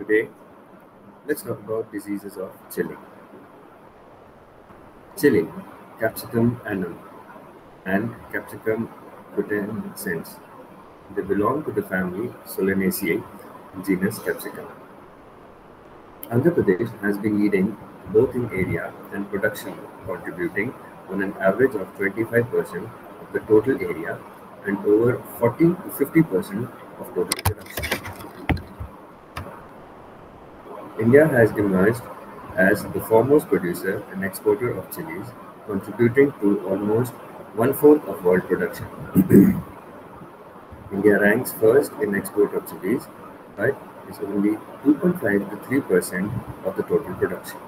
Today, let's talk about diseases of chili. Chili, Capsicum annum, and Capsicum crutensis. They belong to the family Solanaceae, genus Capsicum. Andhra Pradesh has been leading both in area and production, contributing on an average of 25% of the total area and over 40 to 50% of total production. India has emerged as the foremost producer and exporter of chilies, contributing to almost one-fourth of world production. India ranks first in export of chilies, but is only 2.5 to 3% of the total production.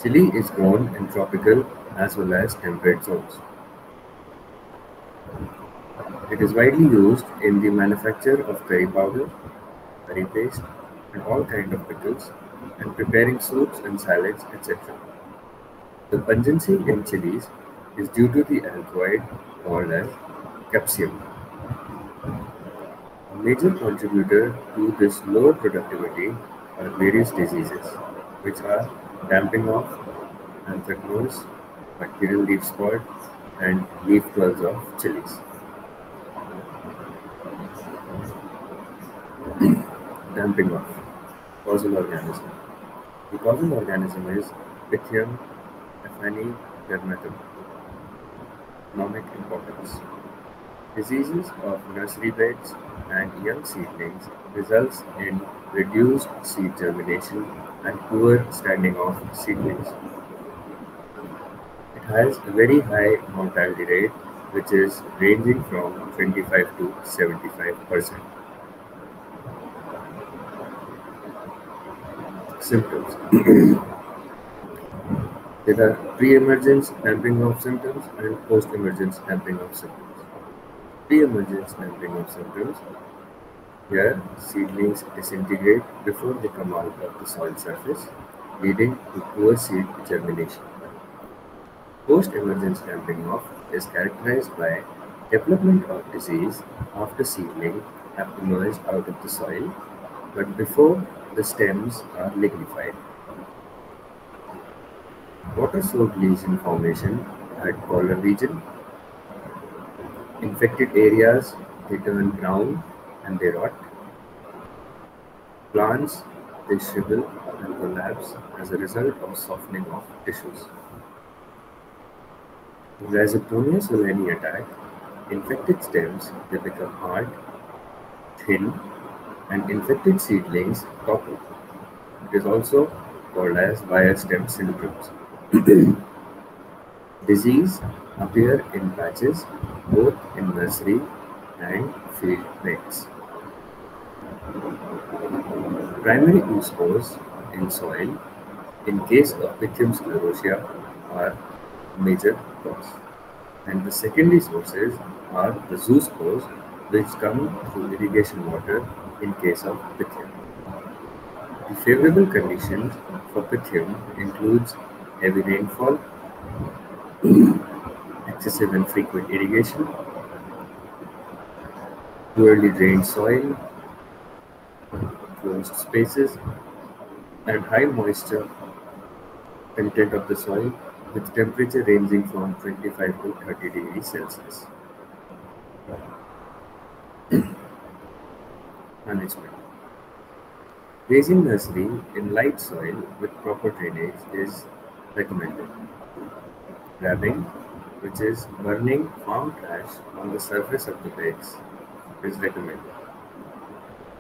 Chili is grown in tropical as well as temperate zones. It is widely used in the manufacture of curry powder, curry paste, and all kinds of pickles, and preparing soups and salads, etc. The pungency in chilies is due to the alkaloid called as capsaicin. A major contributor to this lower productivity are various diseases, which are damping off, anthracnose, bacterial leaf spot, and leaf curls of chilies. Damping off. Causal organism. The causal organism is Pythium dermatum. Economic importance. Diseases of nursery beds and young seedlings results in reduced seed germination and poor standing of seedlings. It has a very high mortality rate, which is ranging from 25 to 75%. Symptoms. There are pre-emergence damping of symptoms and post-emergence damping of symptoms. Pre-emergence damping of symptoms, where seedlings disintegrate before they come out of the soil surface, leading to poor seed germination. Post-emergence damping off is characterized by development of disease after seedlings have emerged out of the soil, but before the stems are lignified. Water-soaked lesion formation at collar region. Infected areas, they turn brown and they rot. Plants, they shrivel and collapse as a result of softening of tissues. Rhizoctonia solani attack, infected stems, they become hard, thin, and infected seedlings topple. It is also called as wire stem syndromes. Disease appear in patches both in nursery and field beds. Primary oospores in soil, in case of Pythium sclerotia, are major cause, and the secondary sources are the zoospores, which come through irrigation water in case of Pythium. The favorable conditions for Pythium includes heavy rainfall, excessive and frequent irrigation, poorly drained soil, closed spaces, and high moisture content of the soil with temperature ranging from 25 to 30 degrees Celsius. Management. Raising nursery in light soil with proper drainage is recommended. Grabbing, which is burning farm trash on the surface of the beds, is recommended.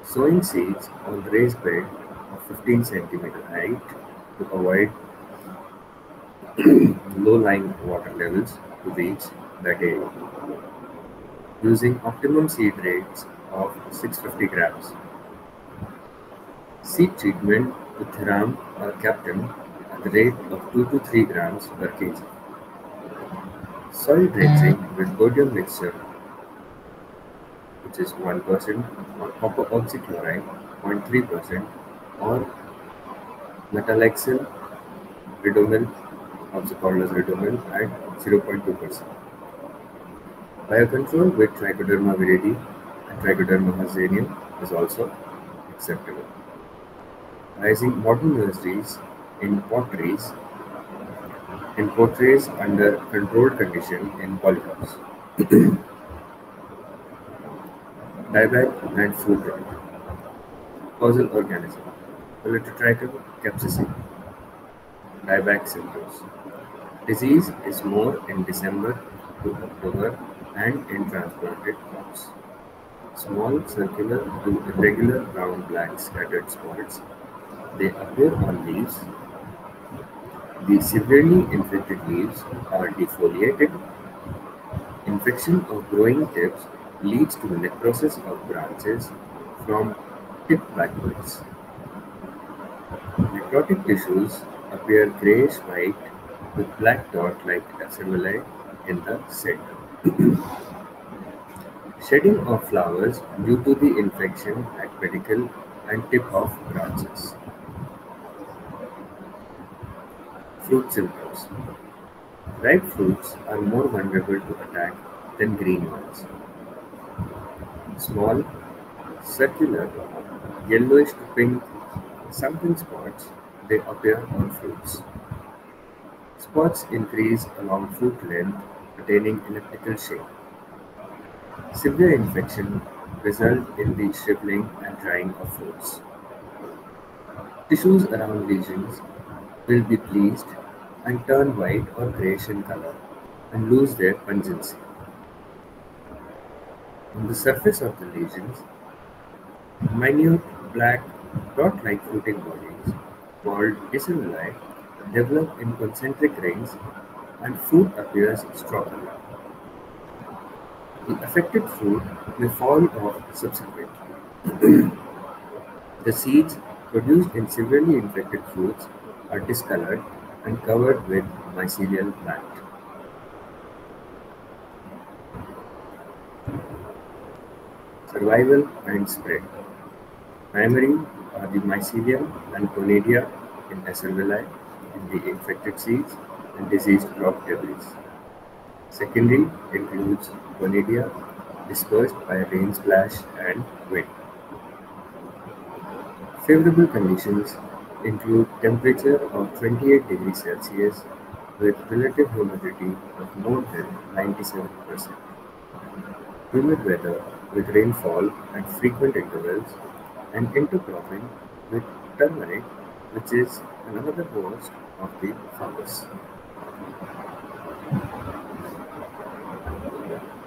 Sowing seeds on the raised bed of 15 centimeter height to avoid low-lying water levels to reach that area. Using optimum seed rates of 650 grams. Seed treatment with Thiram or Captain at the rate of 2 to 3 grams per kg. Soil drenching with sodium mixture, which is 1%, or copper oxychloride 0.3%, or metalaxyl redomil, also called as redomil, at 0.2%. Biocontrol with Trichoderma viridi and Trichoderma hazanium is also acceptable. Rising modern nurseries in potteries under controlled condition in polyhouse. Dieback and food rot. Causal organism. Polytetratyl capsicum. Dieback symptoms. Disease is more in December to October and in transplanted crops. Small circular to irregular brown-black scattered spots. They appear on leaves. The severely infected leaves are defoliated. Infection of growing tips leads to necrosis of branches from tip backwards. Necrotic tissues appear grayish-white with black dot-like acerulae in the center. Shedding of flowers due to the infection at pedicle and tip of branches. Fruit symptoms. Ripe fruits are more vulnerable to attack than green ones. Small, circular, yellowish to pink, sunken spots, they appear on fruits. Spots increase along fruit length, attaining elliptical shape. Severe infection result in the shriveling and drying of fruits. Tissues around lesions will be bleached and turn white or grayish in color and lose their pungency. On the surface of the lesions, minute black dot-like fruiting bodies called acerulae develop in concentric rings and fruit appears strawberry. The affected fruit may fall off subsequently. The seeds produced in severely infected fruits are discolored and covered with mycelial plant. Survival and spread. Primary are the mycelium and conidia in acerulae in the infected seeds and diseased crop debris. Secondary includes conidia dispersed by rain splash and wind. Favorable conditions include temperature of 28 degrees Celsius with relative humidity of more than 97%. Humid weather with rainfall at frequent intervals and intercropping with turmeric, which is another host of the fungus.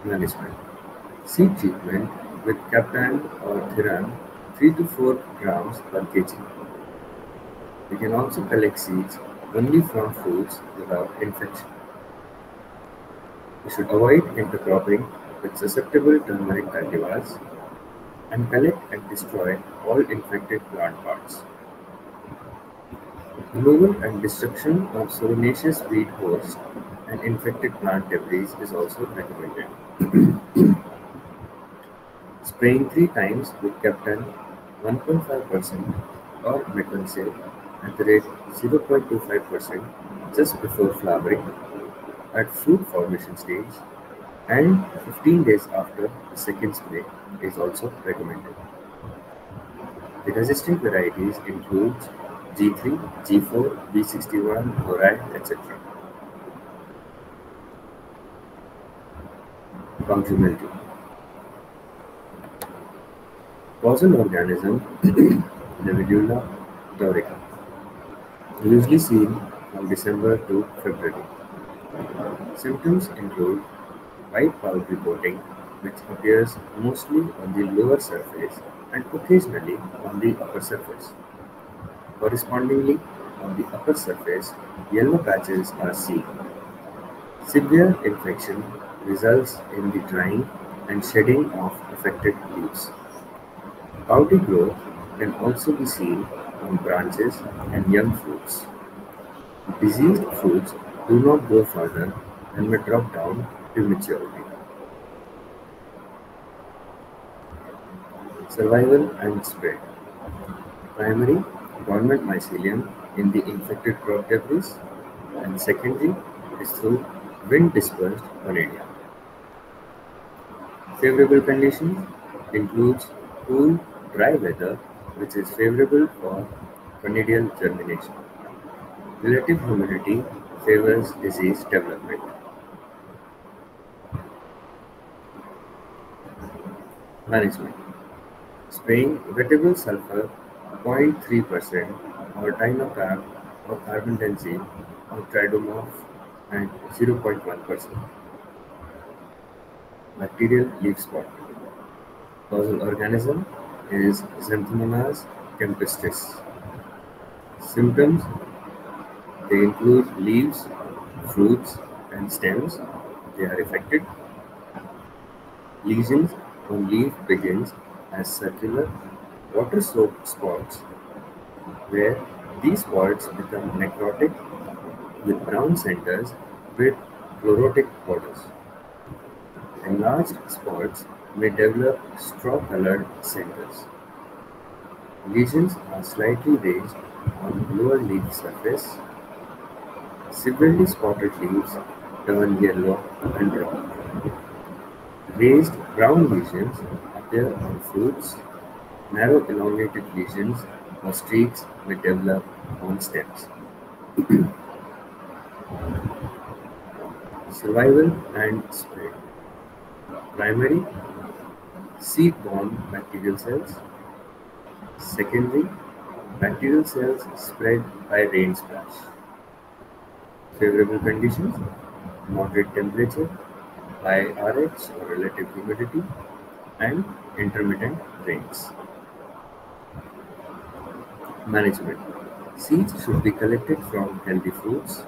Management. Seed treatment with Captan or Thiran 3 to 4 grams per kg. We can also collect seeds only from fruits without infection. We should avoid intercropping with susceptible turmeric cultivars and collect and destroy all infected plant parts. Removal and destruction of solanaceous weed hosts and infected plant debris is also recommended. Spraying 3 times with Captan 1.5% or metronidazole at the rate 0.25% just before flowering, at fruit formation stage, and 15 days after the second spray is also recommended. The resistant varieties include G3, G4, B61, Horai, etc. Functionality. Causal organism Libellula daurica, usually seen from December to February. Symptoms include white powdery coating, which appears mostly on the lower surface and occasionally on the upper surface. Correspondingly, on the upper surface, yellow patches are seen. Severe infection results in the drying and shedding of affected leaves. Pouty growth can also be seen on branches and young fruits. Diseased fruits do not grow further and may drop down to maturity. Survival and spread. Primary, dormant mycelium in the infected crop debris, and secondary is through wind-dispersed conidia. Favorable conditions includes cool, dry weather which is favorable for conidial germination. Relative humidity favors disease development. Management. Spraying wettable sulfur 0.3% or dinocap or carbendazole or tridomorph and 0.1%. Bacterial leaf spot. Causal organism is Xanthomonas kempestis. Symptoms: they include leaves, fruits, and stems. They are affected. Lesions on leaf begins as circular, water-soaked spots, where these spots become necrotic with brown centers with chlorotic borders. Enlarged spots may develop straw-colored centers. Lesions are slightly raised on lower leaf surface. Severely spotted leaves turn yellow and drop. Raised brown lesions appear on fruits. Narrow elongated lesions or streaks may develop on stems. Survival and spread. Primary, seed-borne bacterial cells. Secondary, bacterial cells spread by rain splash. Favorable conditions: moderate temperature, high RH or relative humidity, and intermittent rains. Management. Seeds should be collected from healthy fruits.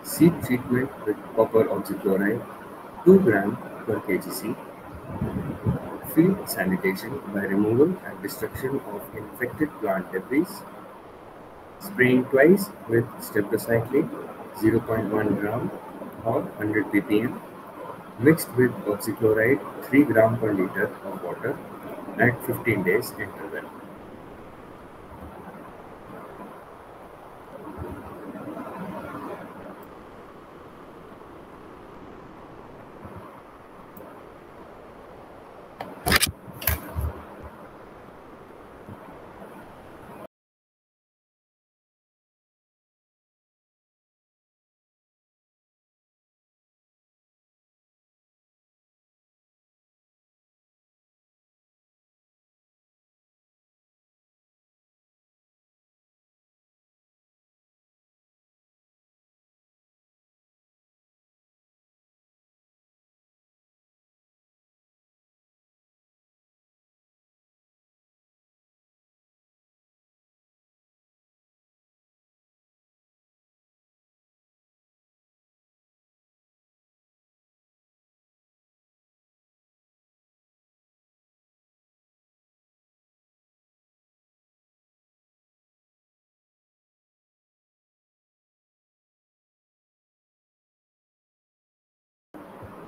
Seed treatment with copper oxychloride 2 gram per kg seed. Field sanitation by removal and destruction of infected plant debris. Spraying twice with streptocycline 0.1 gram or 100 ppm mixed with oxychloride 3 gram per liter of water at 15 days interval.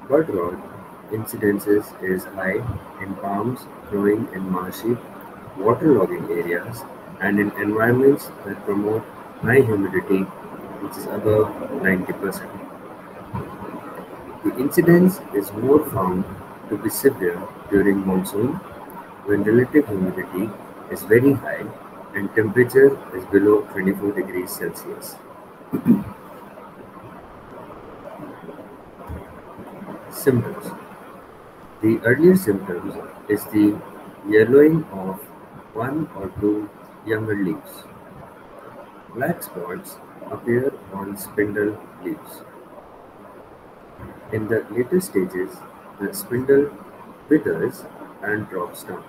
Bud rot incidences is high in palms growing in marshy, waterlogging areas and in environments that promote high humidity, which is above 90%. The incidence is more found to be severe during monsoon, when relative humidity is very high and temperature is below 24 degrees Celsius. Symptoms. The earlier symptoms is the yellowing of one or two younger leaves. Black spots appear on spindle leaves. In the later stages, the spindle withers and drops down.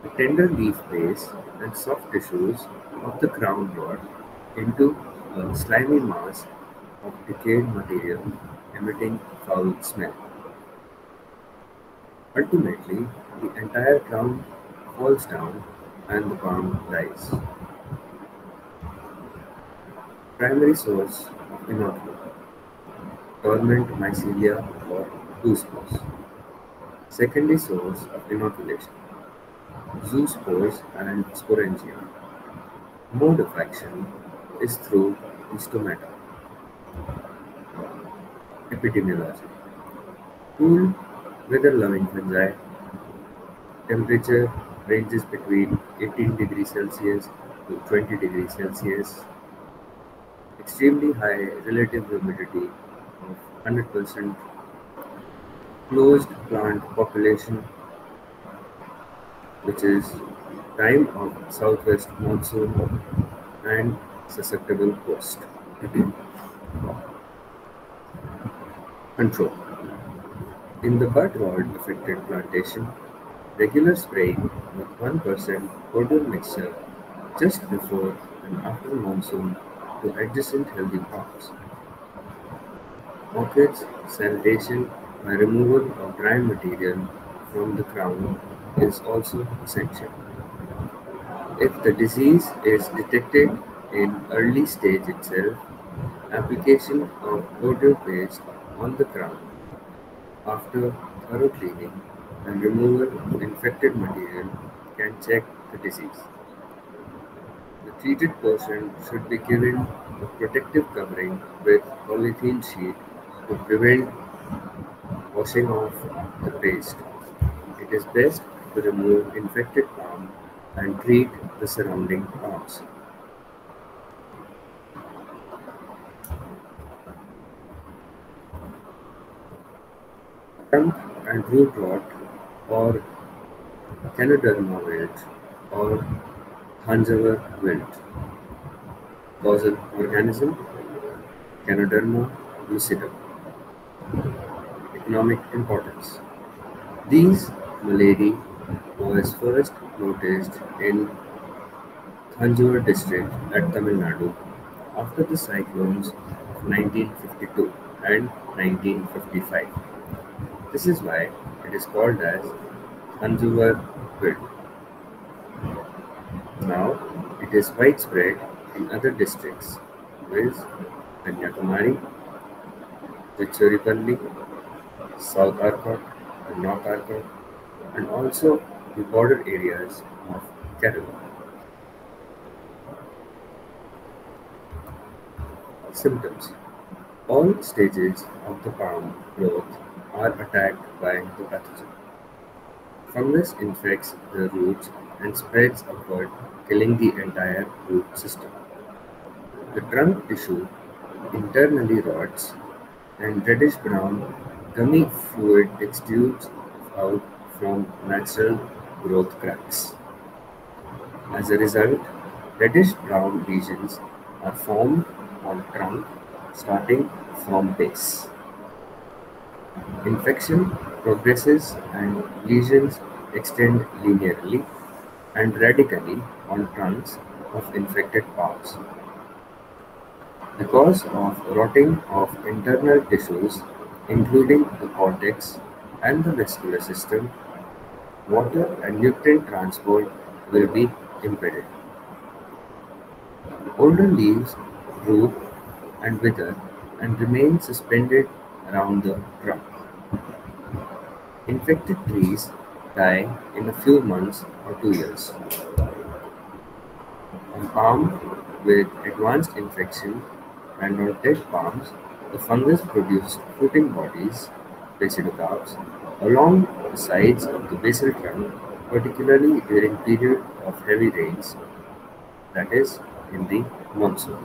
The tender leaf base and soft tissues of the crown rot into a slimy mass of decayed material emitting foul smell. Ultimately, the entire crown falls down and the palm dies. Primary source of inoculum: dormant mycelia or zoospores. Secondary source of inoculation: zoospores and sporangia. Mode of action is through the stomata. Epidemiology: cool, weather-loving fungi Temperature ranges between 18 degrees Celsius to 20 degrees Celsius. Extremely high relative humidity of 100%. Closed plant population, which is time of southwest monsoon and susceptible coast. Control. In the bud rot affected plantation, regular spraying with 1% cordial mixture just before and after monsoon to adjacent healthy crops. Orchids sanitation by removal of dry material from the crown is also essential. If the disease is detected in early stage itself, application of cordial paste on the crown after thorough cleaning and removal of infected material can check the disease. The treated portion should be given a protective covering with polythene sheet to prevent washing off the paste. It is best to remove infected palm and treat the surrounding palms. Trunk and root rot or Canoderma wilt or Hanzavar wilt. Causal organism Canoderma lucidum. Economic importance. These malady was first noticed in Thanjavur district at Tamil Nadu after the cyclones of 1952 and 1955. This is why it is called as Thanjavur wilt. Now it is widespread in other districts, viz. Kanyakumari, Tiruchirappalli, South Arcot and North Arcot, and also the border areas of Kerala. Symptoms. All stages of the palm growth are attacked by the pathogen. Fungus infects the roots and spreads upward, killing the entire root system. The trunk tissue internally rots and reddish-brown gummy fluid exudes out from natural growth cracks. As a result, reddish-brown lesions are formed on trunk starting from base. Infection progresses and lesions extend linearly and radically on trunks of infected palms. The cause of rotting of internal tissues, including the cortex and the vascular system, water and nutrient transport will be impeded. Older leaves droop and wither and remain suspended around the trunk. Infected trees die in a few months or 2 years. On palm with advanced infection and on dead palms, the fungus produces fruiting bodies, basilocarps, along the sides of the basal trunk, particularly during period of heavy rains, that is, in the monsoon.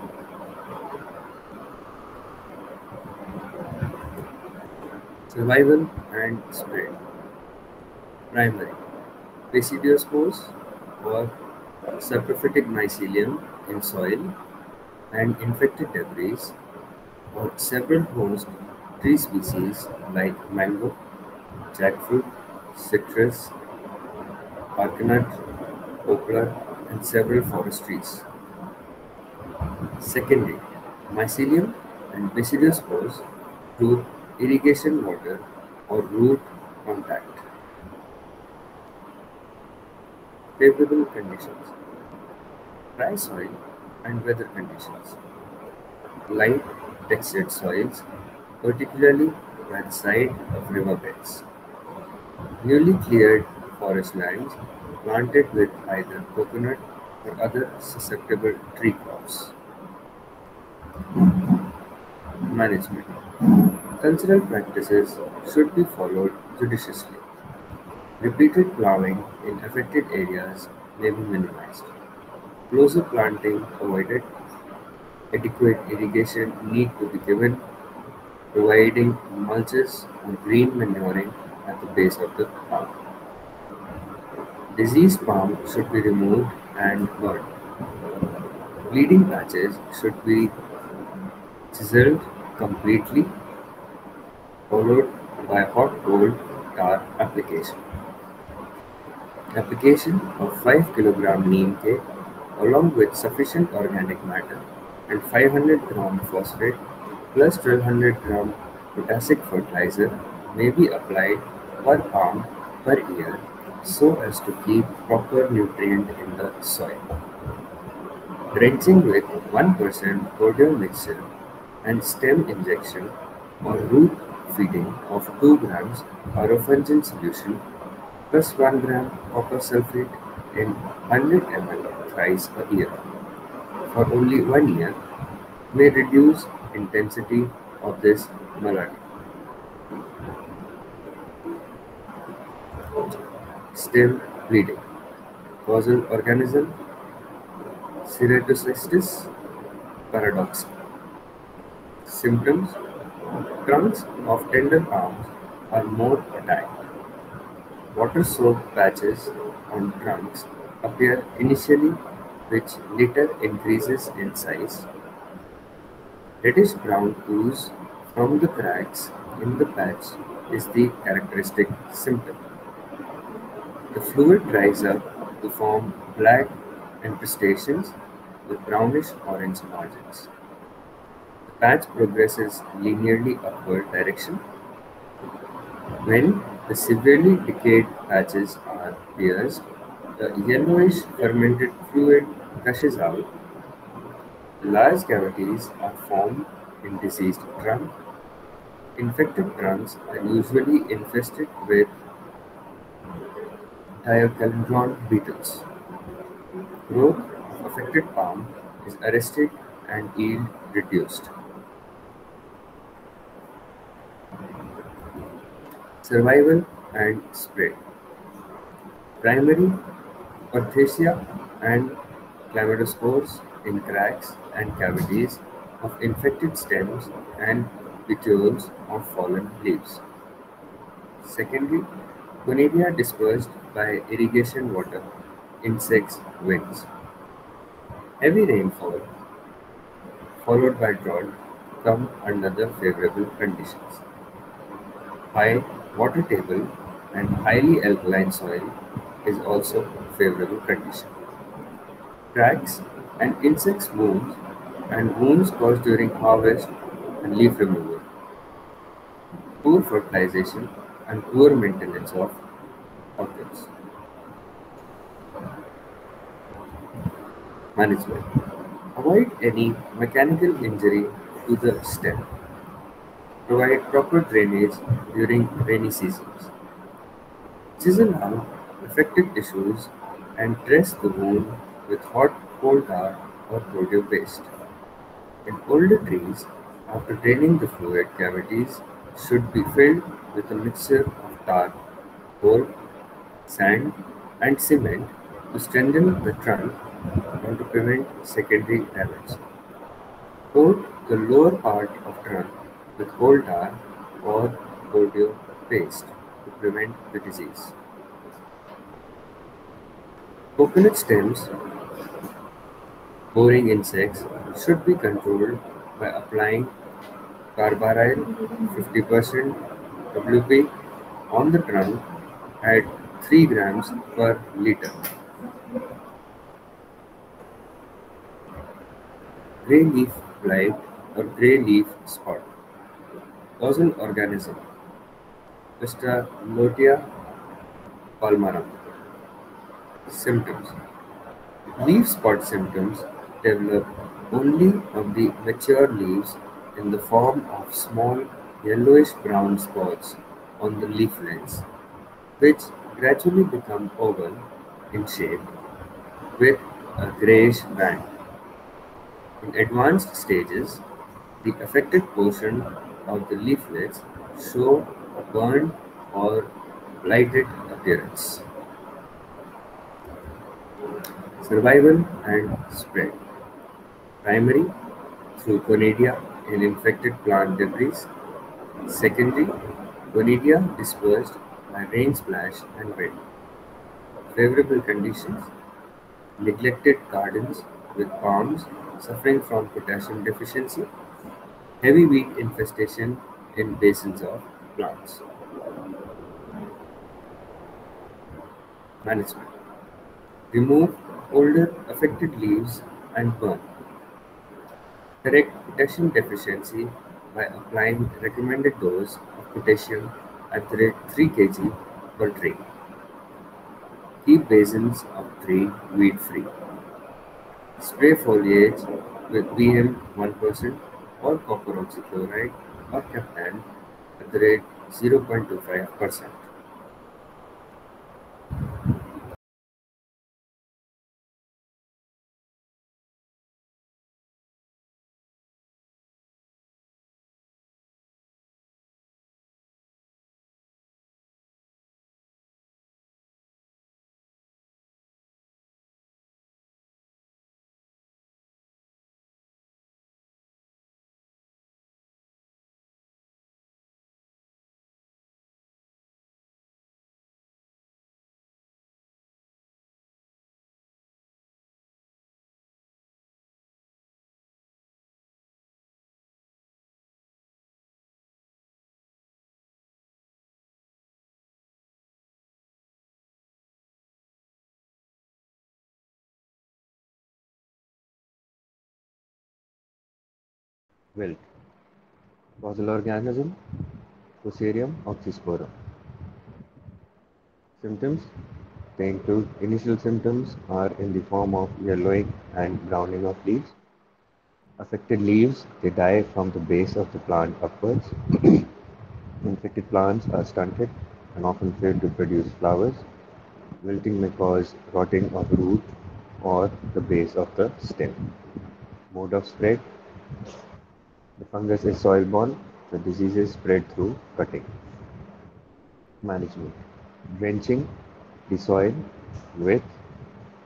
Survival and spread. Primary. Basidiospores or saprophytic mycelium in soil and infected debris or several host tree species like mango, jackfruit, citrus, coconut, poplar, and several forest trees. Secondary. Mycelium and basidiospores through irrigation water or root contact. Favorable conditions. Dry soil and weather conditions. Light textured soils, particularly by the side of riverbeds. Newly cleared forest lands planted with either coconut or other susceptible tree crops. Management. Cultural practices should be followed judiciously. Repeated plowing in affected areas may be minimized. Closer planting avoided. Adequate irrigation need to be given, providing mulches or green manuring at the base of the palm. Diseased palm should be removed and burned. Bleeding patches should be chiseled completely, followed by hot coal tar application. Application of 5 kg neem cake along with sufficient organic matter and 500 gram phosphate plus 1200 gram potassic fertilizer may be applied per palm per year so as to keep proper nutrient in the soil. Drenching with 1% cordial mixture and stem injection or root feeding of 2 grams orofungin solution plus 1 gram copper sulfate in 100 ml thrice a year for only 1 year may reduce intensity of this malady. Stem bleeding. Causal organism Ceratocystis paradoxa. Symptoms: trunks of tender palms are more attacked. Water-soaked patches on trunks appear initially, which later increases in size. Reddish-brown ooze from the cracks in the patch is the characteristic symptom. The fluid dries up to form black incrustations with brownish-orange margins. The patch progresses linearly upward direction. When the severely decayed patches are pierced, the yellowish fermented fluid gushes out. Large cavities are formed in diseased trunk. Infected trunks are usually infested with diachondron beetles. Growth of affected palm is arrested and yield reduced. Survival and spread. Primary Orthaceae and chlamydospores in cracks and cavities of infected stems and petioles of fallen leaves. Secondary Gonorrhea dispersed by irrigation water, insects, winds. Heavy rainfall followed by drought come under the favorable conditions. High water table and highly alkaline soil is also favorable condition. Cracks and insects wounds and wounds caused during harvest and leaf removal. Poor fertilization and poor maintenance of orchids. Management. Avoid any mechanical injury to the stem. Provide proper drainage during rainy seasons. Chisel out affected tissues and dress the wound with hot coal tar or rodeo paste. In older trees, after draining the fluid, cavities should be filled with a mixture of tar, coal, sand, and cement to strengthen the trunk and to prevent secondary damage. Coat the lower part of trunk with coal tar or rodeo paste to prevent the disease. Coconut stems boring insects should be controlled by applying carbaryl 50% WP on the trunk at 3 grams per liter. Grey leaf blight or grey leaf spot. Causal organism Pistalutia palmarum. Symptoms. Leaf spot symptoms develop only on the mature leaves in the form of small yellowish-brown spots on the leaflets, which gradually become oval in shape with a grayish band. In advanced stages, the affected portion of the leaflets show a burned or blighted appearance. appearance. Survival and spread. Primary, through conidia in infected plant debris. Secondary, conidia dispersed by rain splash and wind. Favorable conditions, neglected gardens with palms suffering from potassium deficiency, heavy weed infestation in basins of plants. Management. Remove older affected leaves and burn. Correct potassium deficiency by applying recommended dose of potassium at the rate 3 kg per tree. Keep basins of tree weed free. Spray foliage with BM 1% or copper oxychloride or Captan at the rate 0.25%. Wilt. Causal organism, Fusarium oxysporum. Symptoms. They include initial symptoms are in the form of yellowing and browning of leaves. Affected leaves, they die from the base of the plant upwards. Infected plants are stunted and often fail to produce flowers. Wilting may cause rotting of root or the base of the stem. Mode of spread. The fungus is soil-borne. The diseases spread through cutting. Management. Drenching the soil with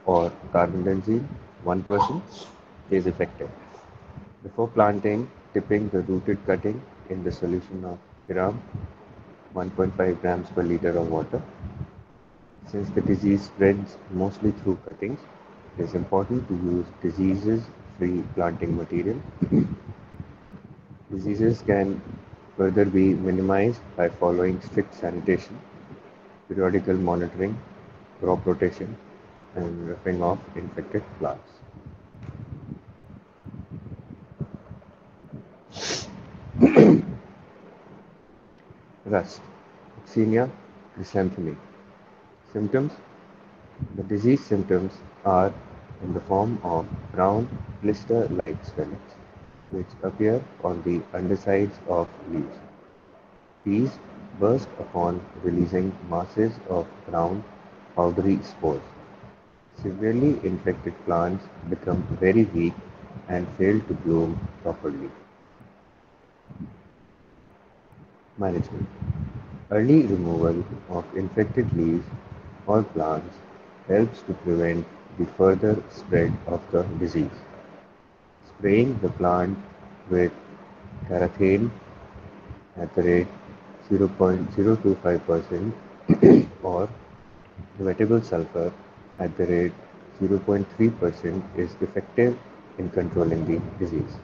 or carbendazole 1% is effective. Before planting, dipping the rooted cutting in the solution of Piram 1.5 grams per liter of water. Since the disease spreads mostly through cuttings, it is important to use diseases-free planting material. Diseases can further be minimized by following strict sanitation, periodical monitoring, crop rotation, and roughing off infected plants. Rust, Oxenia chrysanthemi. Symptoms. The disease symptoms are in the form of brown blister-like swellings, which appear on the undersides of leaves. These burst upon releasing masses of brown, powdery spores. Severely infected plants become very weak and fail to bloom properly. Management. Early removal of infected leaves or plants helps to prevent the further spread of the disease. Spraying the plant with Carathane at the rate 0.025% or wettable sulfur at the rate 0.3% is effective in controlling the disease.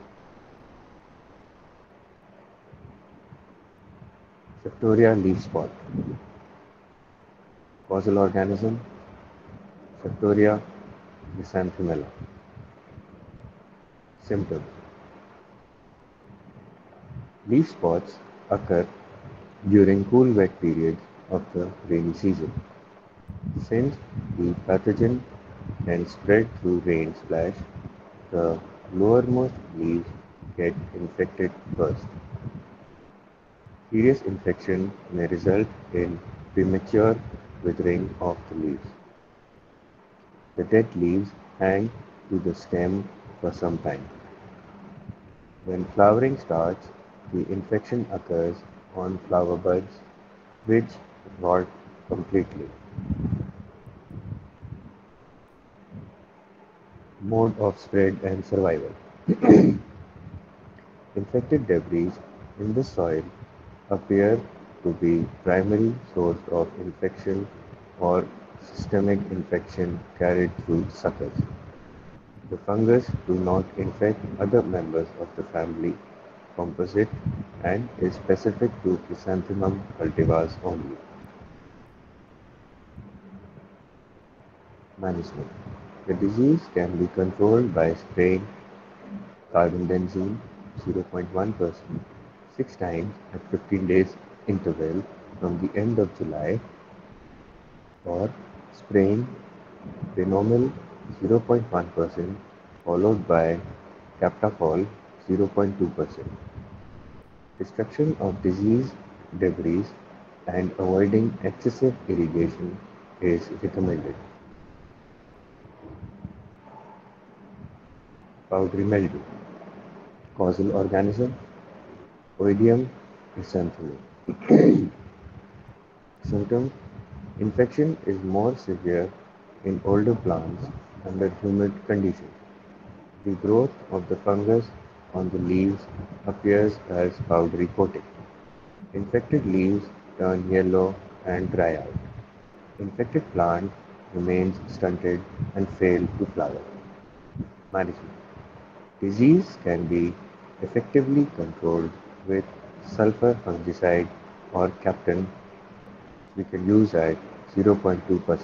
Septoria leaf spot. Causal organism, Septoria chrysanthemella. Symptoms. Leaf spots occur during cool wet periods of the rainy season. Since the pathogen can spread through rain splash, the lowermost leaves get infected first. Serious infection may result in premature withering of the leaves. The dead leaves hang to the stem for some time. When flowering starts, the infection occurs on flower buds, which rot completely. Mode of spread and survival. Infected debris in the soil appear to be primary source of infection or systemic infection carried through suckers. The fungus do not infect other members of the family composite and is specific to Chrysanthemum cultivars only. Management. The disease can be controlled by spraying carbendazim 0.1% 6 times at 15 days interval from the end of July, or spraying Benomil 0.1% followed by Captafol 0.2%. Destruction of disease debris and avoiding excessive irrigation is recommended. Powdery mildew. Causal organism Oidium chrysanthemum. Symptoms: infection is more severe in older plants under humid conditions. The growth of the fungus on the leaves appears as powdery coating. Infected leaves turn yellow and dry out. Infected plant remains stunted and fail to flower. Management. Disease can be effectively controlled with sulfur fungicide or Captan we can use at 0.2%.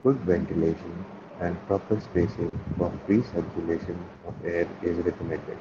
Good ventilation and proper spacing for free circulation of air is recommended.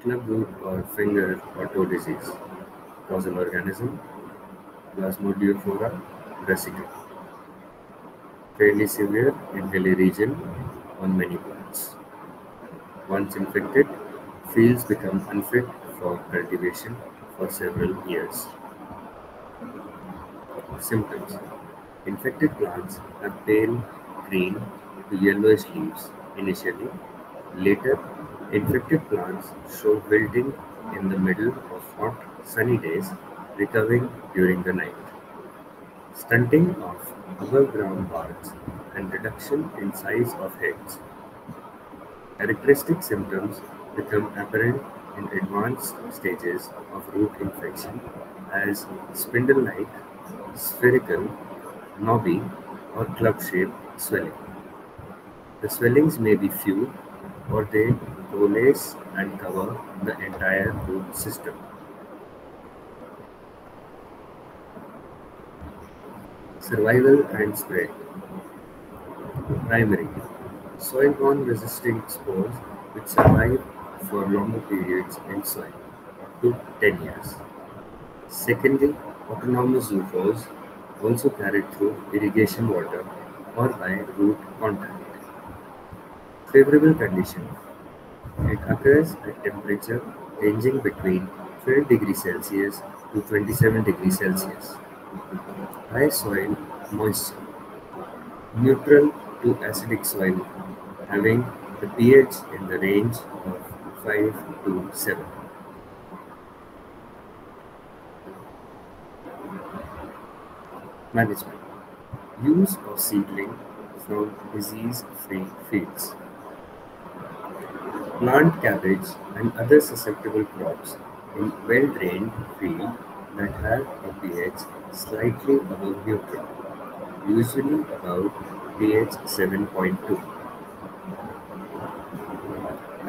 Clubroot or finger or toe disease. Causal organism Plasmodiaphora brassica. Fairly severe in hilly region on many plants. Once infected, fields become unfit for cultivation for several years. Symptoms: infected plants have pale green to yellowish leaves initially. Later, infected plants show wilting in the middle of hot, sunny days, recovering during the night. Stunting of above-ground parts and reduction in size of heads. Characteristic symptoms become apparent in advanced stages of root infection as spindle-like, spherical, knobby, or club-shaped swelling. The swellings may be few, or they coalesce and cover the entire root system. Survival and spread. Primary: soil-borne resisting spores which survive for longer periods in soil, up to 10 years. Secondly, autonomous zoophores, also carried through irrigation water or by root contact. Favorable condition: it occurs at temperature ranging between 12 degrees Celsius to 27 degrees Celsius. High soil moisture, neutral to acidic soil, having the pH in the range of 5 to 7. Management: use of seedling from disease-free fields. Plant cabbage and other susceptible crops in well-drained field that have a pH slightly above neutral, usually about pH 7.2.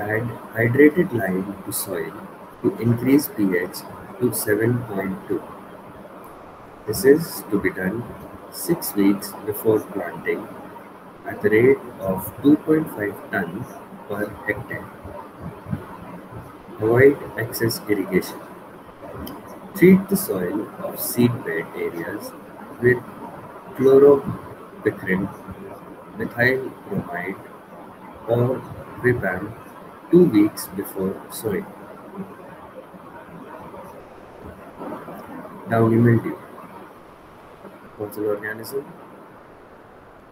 Add hydrated lime to soil to increase pH to 7.2. This is to be done 6 weeks before planting at the rate of 2.5 tons per hectare. Avoid excess irrigation. Treat the soil of seedbed areas with chlorobecrin, methyl bromide, or Vipam 2 weeks before sowing. Downy mildew. Fossil organism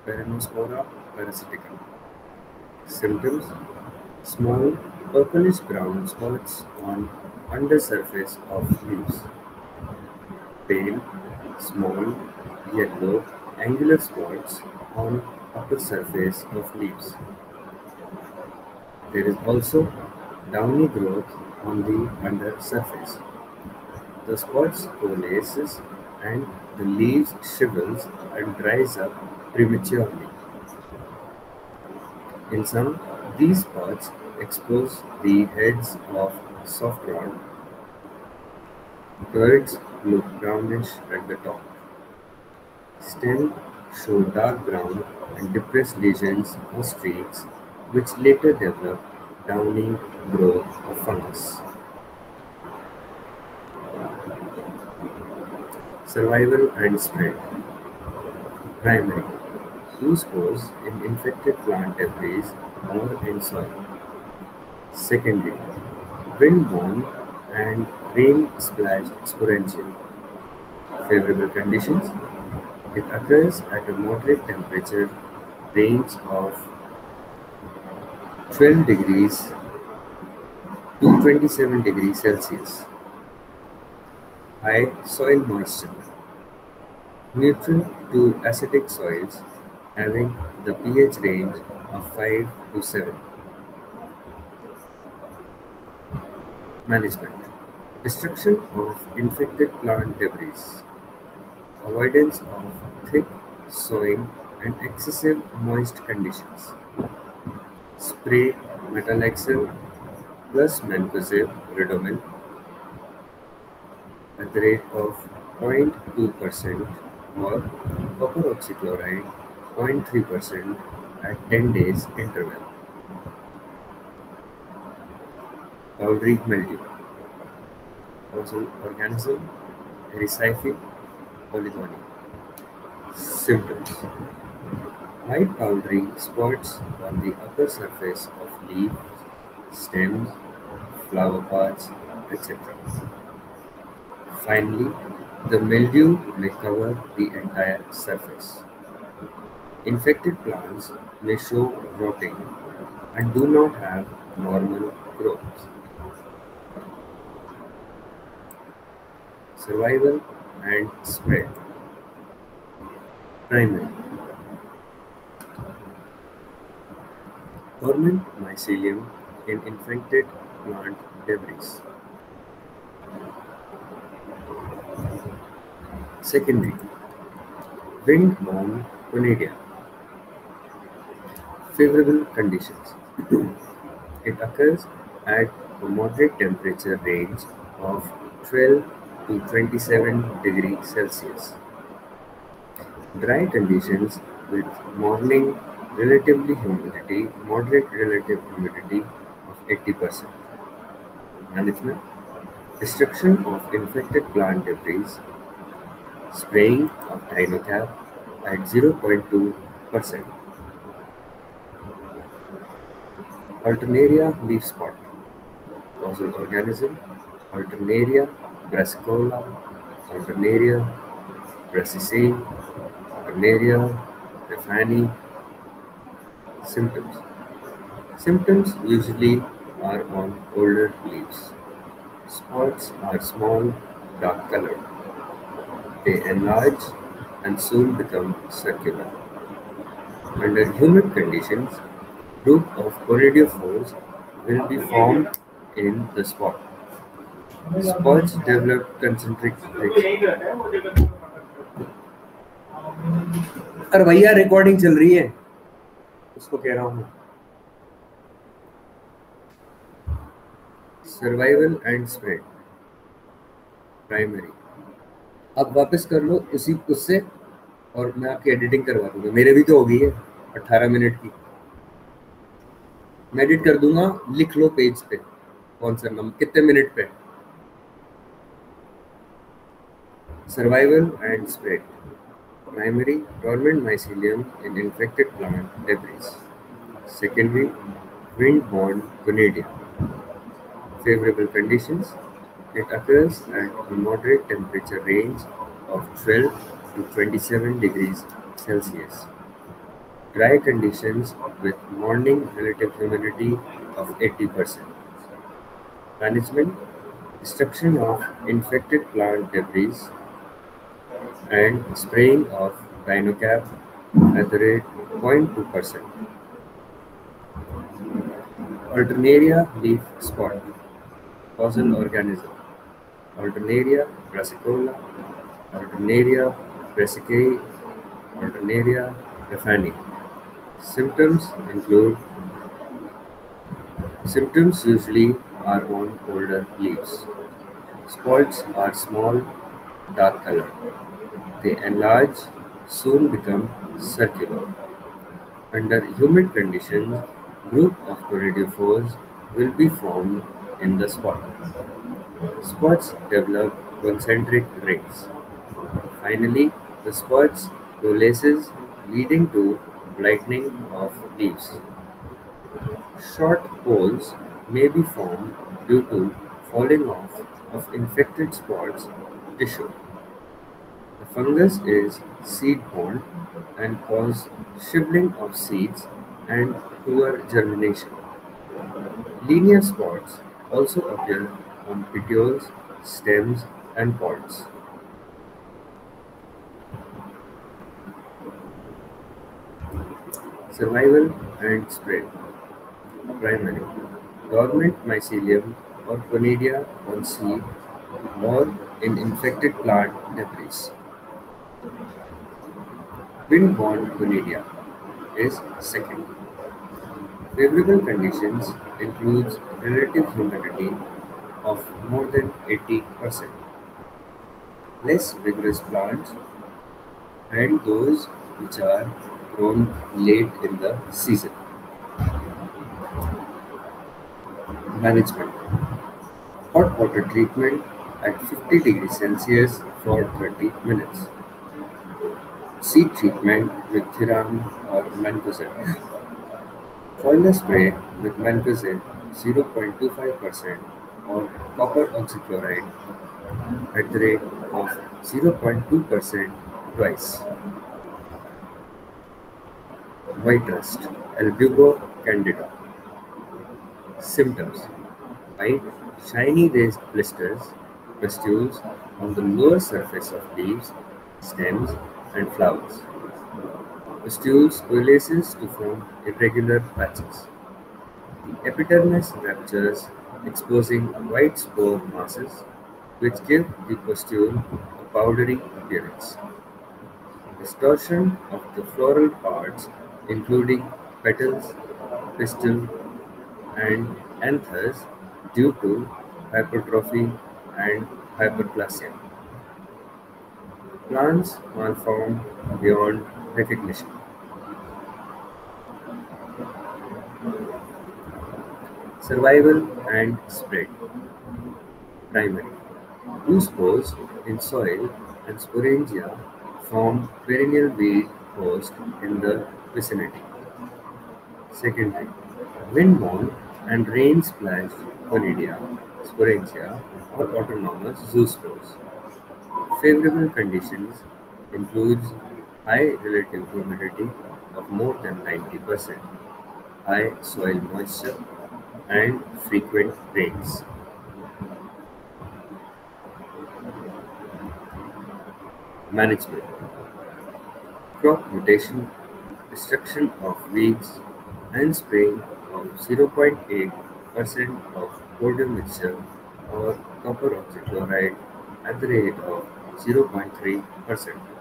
Peronospora parasiticum. Symptoms: small purplish brown spots on undersurface of leaves. Pale, small, yellow, angular spots on upper surface of leaves. There is also downy growth on the undersurface. The spots coalesces and the leaves shrivels and dries up prematurely. In some, these spots expose the heads of soft rod. Birds look brownish at the top. Stem show dark brown and depressed lesions or streaks, which later develop downy growth of fungus. Survival and spread. Primary. Use spores in infected plant debris or in soil. Secondary. Wind-borne and rain-splashed sporangium. Favorable conditions. It occurs at a moderate temperature range of 12 degrees to 27 degrees Celsius. High soil moisture. Neutral to acidic soils having the pH range of 5 to 7. Management. Destruction of infected plant debris. Avoidance of thick sowing and excessive moist conditions. Spray metalaxyl plus mancozeb redomin at the rate of 0.2% or copper oxychloride 0.3% at 10 days interval. Powdery mildew. Fossil organism Erysife polygonia. Symptoms: white powdery spots on the upper surface of leaves, stems, flower parts, etc. Finally, the mildew may cover the entire surface. Infected plants may show rotting and do not have normal growth. Survival and spread. Primary. Dormant mycelium in infected plant debris. Secondary. Wind-borne conidia. Favorable conditions. It occurs at a moderate temperature range of 12 to 27 degrees Celsius. Dry conditions with moderate relative humidity of 80%. Management. Destruction of infected plant debris. Spraying of Dinocap at 0.2%. Alternaria leaf spot. Causal organism Alternaria brassicola, Alternaria brassicea, Alternaria refani. Symptoms. Symptoms usually are on older leaves. Spots are small, dark colored. They enlarge and soon become circular. Under humid conditions, group of conidiophores will be formed in the spot. Spots develop concentric rings. अरे भैया recording चल रही है, उसको कह रहा हूँ मैं. Survival and spread primary. आप वापस कर लो उसी उससे और मैं आपकी एडिटिंग करवा दूंगा। मेरे भी तो हो गई है 18 मिनट की। मैं एडिट कर दूंगा, लिख लो पेज पे कौन सा नंबर कितने मिनट पे। Survival and spread primary, dormant mycelium in infected plant debris. Secondary, wind-borne gonorrhea. Favorable conditions: it occurs at a moderate temperature range of 12 to 27 degrees Celsius. Dry conditions with morning relative humidity of 80%. Management: destruction of infected plant debris and spraying of Dynocap at the rate 0.2%. Alternaria leaf spot, causal organism: Alternaria brassicola, Alternaria brassicei, Alternaria raffani. Symptoms usually are on older leaves. Spots are small, dark color. They enlarge, soon become circular. Under humid conditions, group of corydiophores will be formed in the spot. Spots develop concentric rings. Finally, the spots coalesces, leading to lightening of leaves. Short poles may be formed due to falling off of infected spots tissue. The fungus is seed-borne and cause shriveling of seeds and poor germination. Linear spots also appear on petioles, stems, and pods. Survival and spread. Primary: dormant mycelium or conidia on seed or in infected plant debris. Wind-borne conidia is second. Favorable conditions includes relative humidity of more than 80%, less vigorous plants, and those which are grown late in the season. Management: hot water treatment at 50 degrees Celsius for 30 minutes. Seed treatment with thiram or mancozeb. Foliar spray with mancozeb 0.25% or copper oxychloride at the rate of 0.2% twice. White rust, Albugo candida. Symptoms: white, shiny raised blisters, pustules on the lower surface of leaves, stems, and flowers. Pustules coalesces to form irregular patches. The epidermis ruptures, exposing white spore masses, which give the pustule a powdery appearance. Distortion of the floral parts, including petals, pistil, and anthers, due to hypertrophy and hyperplasia. Plants malform beyond recognition. Survival and spread. Primary: two spores in soil and sporangia form perennial weed host in the vicinity. Secondary: wind-borne and rain-splashed conidia, sporangia, or autonomous zoospores. Favorable conditions includes high relative humidity of more than 90%, high soil moisture, and frequent rains. Management: crop rotation, destruction of weeds, and spraying of 0.8% of podium mixture or copper oxychloride at the rate of 0.3%.